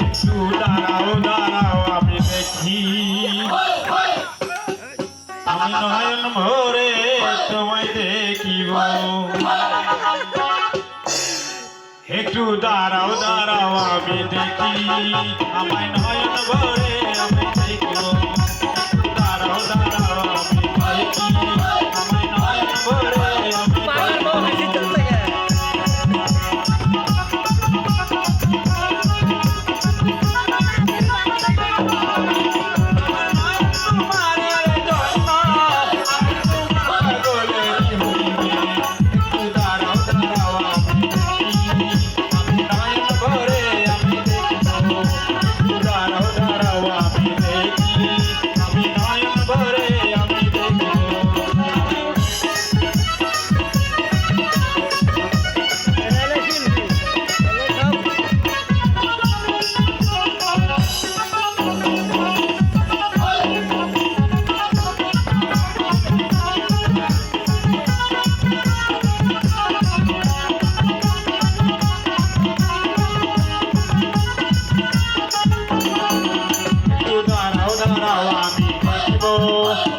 একটু দাঁড়াও দাঁড়াও আমি দেখি, আমি নয়ন ভরে তোমায় দেখিব। একটু দাঁড়াও দাঁড়াও আমি দেখি, আমায় নয়ন ভরে আমি দেখিব। একটু দাঁড়াও দাঁড়াও আমি দেখি, আমায় নয়ন ভরে আমি দেখিব।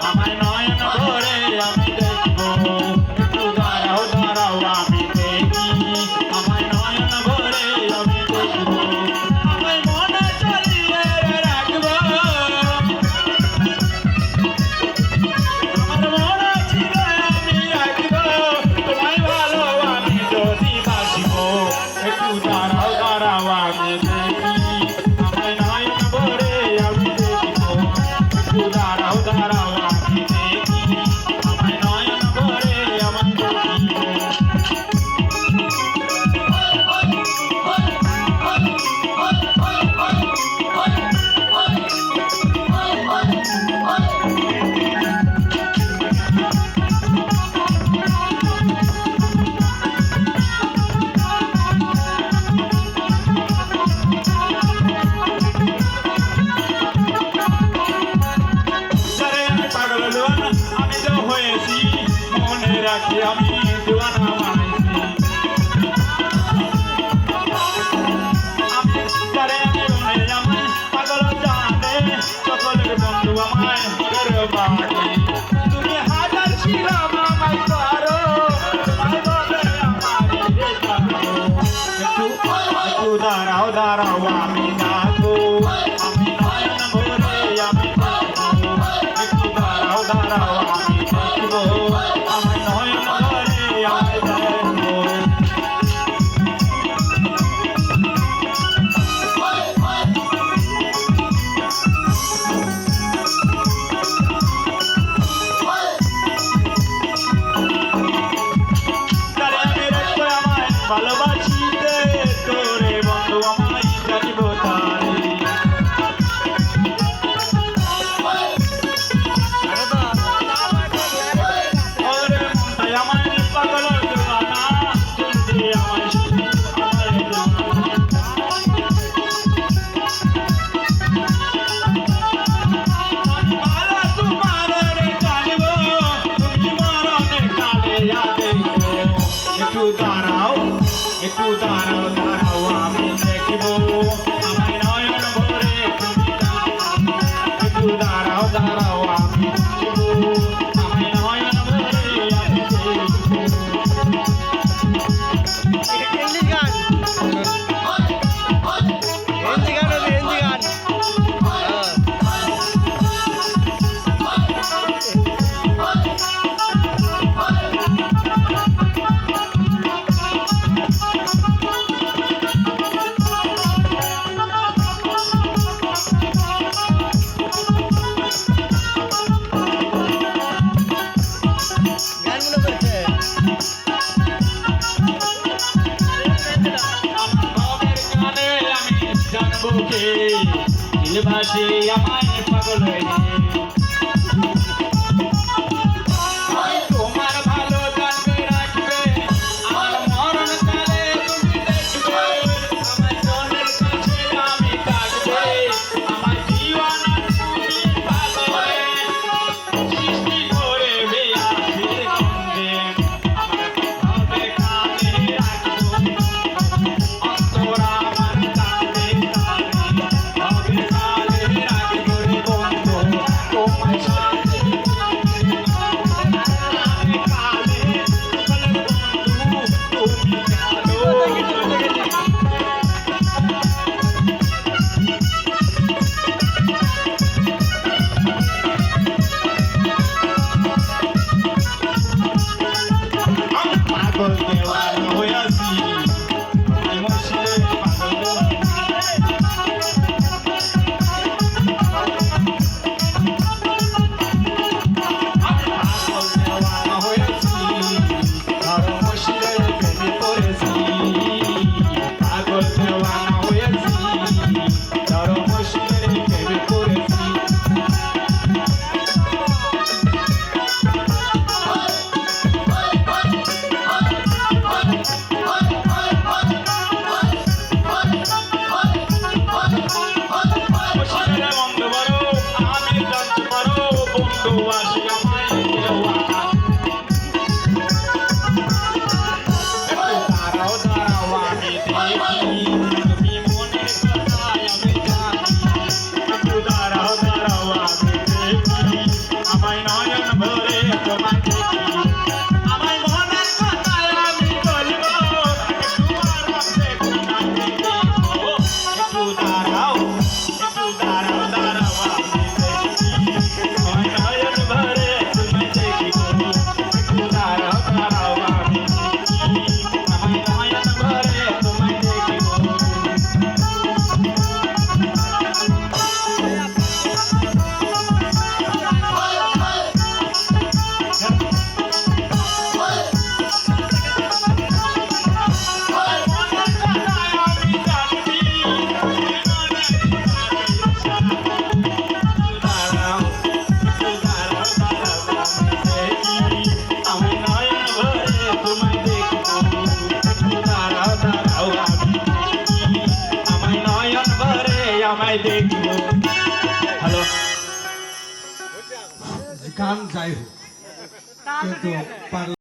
আমায় নয়ন ভরে আমি দেখব। একটু দাঁড়াও দাঁড়াও আমি দেখি, আমায় নয়ন ভরে আমি দেখব। আমায় মনে চালিয়ে রাখব, আমার মনে ছিল আমি রাখব। তোমায় ভালো আমি যদি বাসিব। একটু দাঁড়াও দাঁড়াও আমি দেখি, আমায় নয়ন ভরে আমি দেখব। একটু দাঁড়াও দাঁড়াও আমি দেখি, আমায় নয়ন ভরে আমি দেখি। আমি তো হয়েছি মনে রাখি, আমি দিওয়ানা বানাইছি। আমি তারে আমি মনে আমায় পাগল জানে, সকলের বন্ধু আমায় বাড়ি। তুমি হাজার ছিলাম আমায় পারো, তোমায় বলে আমারে ছাড়ো। একটু একটু দাঁড়াও দাঁড়াও আমি ডাকবো, আমি নয়ন ভরে আমি ডাকবো। একটু দাঁড়াও দাঁড়াও আমি দেখবো, আমার নয়ন ভরে আমি দেখবো। তারে আমি রাখবো আমায় ভালোবাসিতে, তোরে বন্ধু আমায় জানিব তারে। ওরে মনটাই আমায় পাগল দিওয়ানা, শুনতে আমায় আমায় দিওয়ানা। আমি ভালো তোমারে জানিব, তুমি মরণের কালে দেখব। একটু দাঁড়াও একটু দাঁড়াও দাঁড়াও আমি দেখব, আমায় নয়ন ভরে তুমি দেখো। একটু দাঁড়াও দাঁড়াও আমি দেখব, আমায় নয়ন ভরে আমি দেখব। হিন্দি গান, হিন্দি গান হবে, হিন্দি গান। গানগুলো করছে আমার ভবের গানে আমি জানবো কে, দিলবাসী আমায় পাগল হয়ে। তোমার ভালো জানবে রাখবে, আমার মরণ কালে তুমি দেখবে। আমার জনের কাছে আমি ডাকবে, আমার জীবন তুমি পাগলে। সৃষ্টি করে বেয়াসের গন্ধে, আমার ভবের কানে রাখবো। তোমায় দেখিব হ্যালো গান যাই হোক কিন্তু